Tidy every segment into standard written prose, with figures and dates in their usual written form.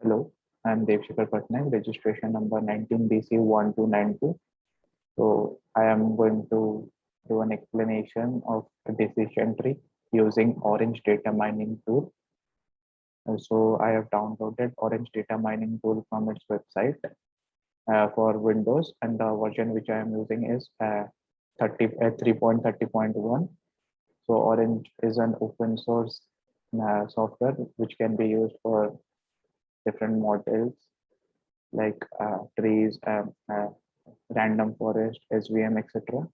Hello, I'm Devshikar Patnaik, registration number 19BC1292. So I am going to do an explanation of a decision tree using Orange Data Mining tool. So I have downloaded Orange Data Mining tool from its website for Windows, and the version which I am using is 3.30.1. So Orange is an open source software which can be used for different models like trees, random forest, SVM, etc.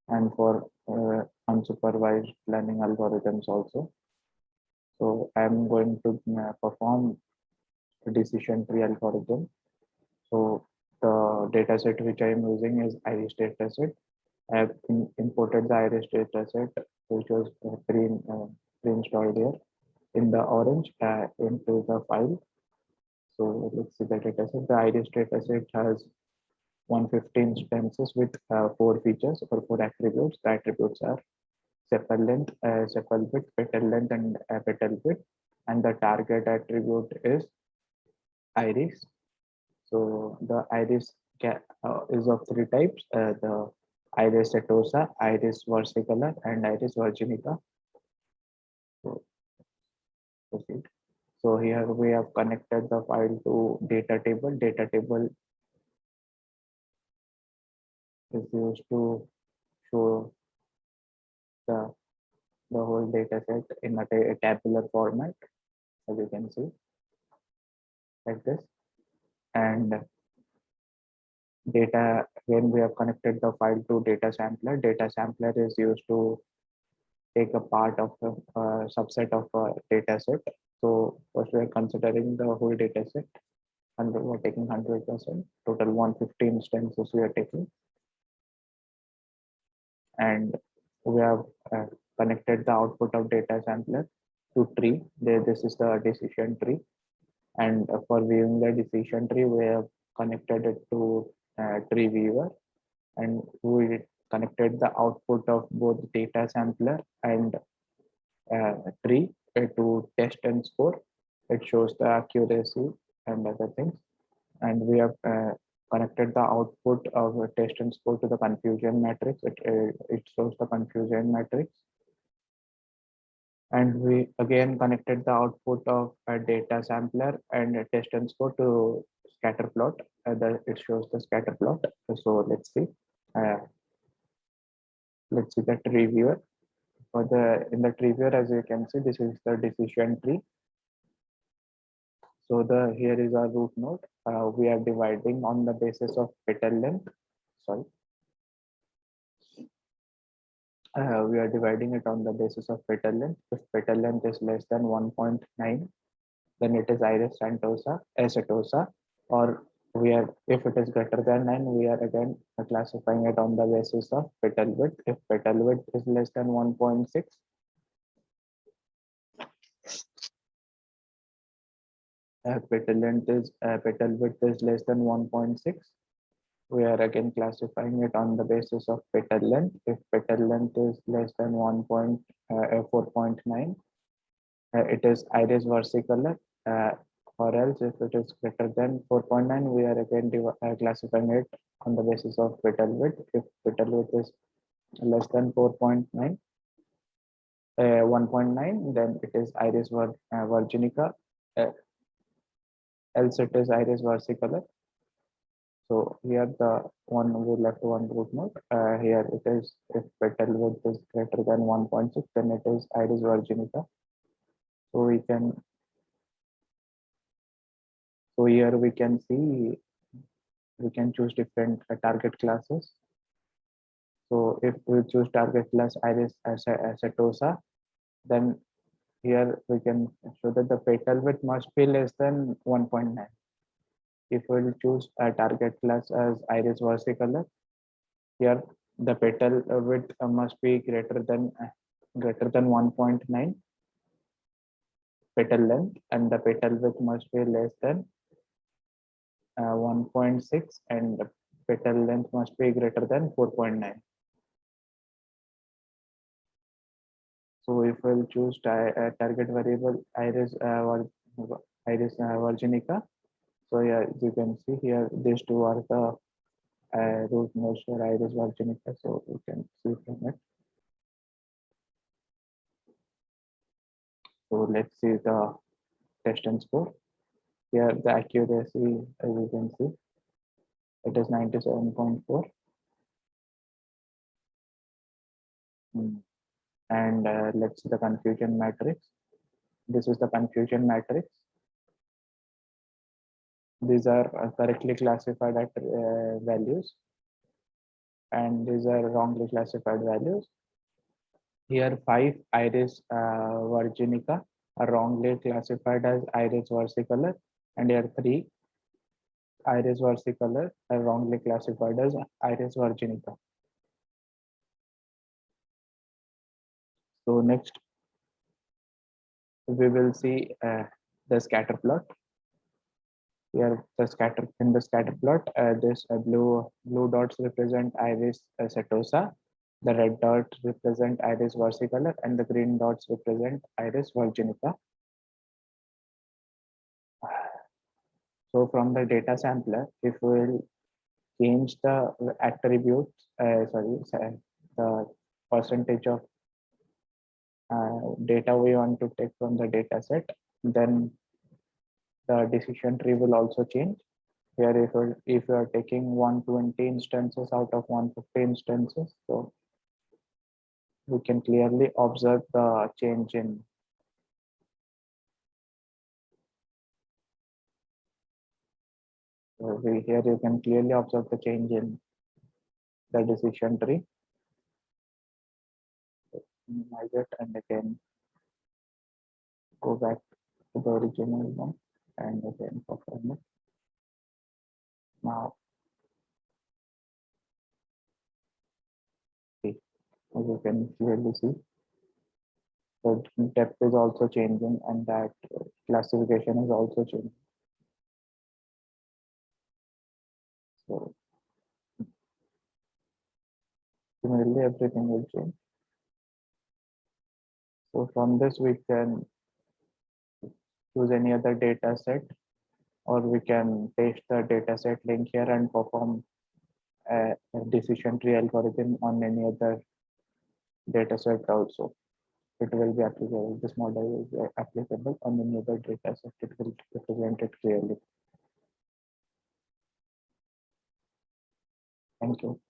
And for unsupervised learning algorithms also. So I'm going to perform a decision tree algorithm. So the dataset which I am using is Iris dataset. I have imported the Iris dataset, which was pre-installed here in the Orange into the file. So let's see the dataset. The Iris dataset has 150 instances with 4 features or 4 attributes. The attributes are sepal length, sepal width, petal length, and petal width. And the target attribute is iris. So the iris is of 3 types: the iris setosa, iris versicolor, and iris virginica. So proceed. So here we have connected the file to data table. Data table is used to show the the whole data set in a tabular format, as you can see, like this. And data, when we have connected the file to data sampler is used to take a part of a subset of a data set. So first we are considering the whole data set, and we are taking 100%, total 150 instances we are taking. And we have connected the output of data sampler to tree. This is the decision tree. And for viewing the decision tree, we have connected it to tree viewer, and we connected the output of both data sampler and tree to test and score. It shows the accuracy and other things. And we have connected the output of a test and score to the confusion matrix. It shows the confusion matrix. And we again connected the output of a data sampler and a test and score to scatter plot. It shows the scatter plot. So uh, let's see the tree viewer. For the in the tree viewer, as you can see, this is the decision tree. So the here is our root node. We are dividing on the basis of petal length. Sorry, we are dividing it on the basis of petal length. If petal length is less than 1.9, then it is iris setosa, or we are if it is greater than 9, we are again classifying it on the basis of petal width. If petal width is less than 1.6, petal width is less than 1.6, we are again classifying it on the basis of petal length. If petal length is less than 4.9, it is iris versicolor, or else if it is greater than 4.9, we are again classifying it on the basis of petal width. If petal width is less than 4.9, 1.9, then it is virginica, uh, else it is iris versicolor. So here the one we left one root node. Here it is if petal width is greater than 1.6, then it is iris virginica. So here we can see we can choose different target classes. So if we choose target class iris setosa, then here we can show that the petal width must be less than 1.9. If we will choose a target class as iris versicolor, here the petal width must be greater than 1.9 petal length, and the petal width must be less than 1.6, and the petal length must be greater than 4.9. So if we'll choose target variable iris Iris virginica. So yeah, as you can see here, these two are the root nodes for Iris virginica. So you can see from it. So let's see the test and score. Here the accuracy, as you can see, it is 97.4. And let's see the confusion matrix. This is the confusion matrix. These are correctly classified at values, and these are wrongly classified values. Here, 5 Iris virginica are wrongly classified as Iris versicolor, and here 3 Iris versicolor are wrongly classified as Iris virginica. So next, we will see the scatter plot. Here, in the scatter plot, this blue dots represent Iris setosa, the red dots represent Iris versicolor, and the green dots represent Iris virginica. So from the data sampler, if we will change the attributes, the percentage of data we want to take from the data set, then the decision tree will also change. Here, if you are taking 120 instances out of 150 instances, so we can clearly observe the change in here you can clearly observe the change in the decision tree. Minimize it and again go back to the original one and again perform it. Now, as you can clearly see, the depth is also changing and that classification is also changing. So similarly, everything will change. So from this, we can choose any other data set, or we can paste the data set link here and perform a decision tree algorithm on any other data set also. It will be applicable. This model will be applicable on any other data set. It will represent it clearly. Thank you.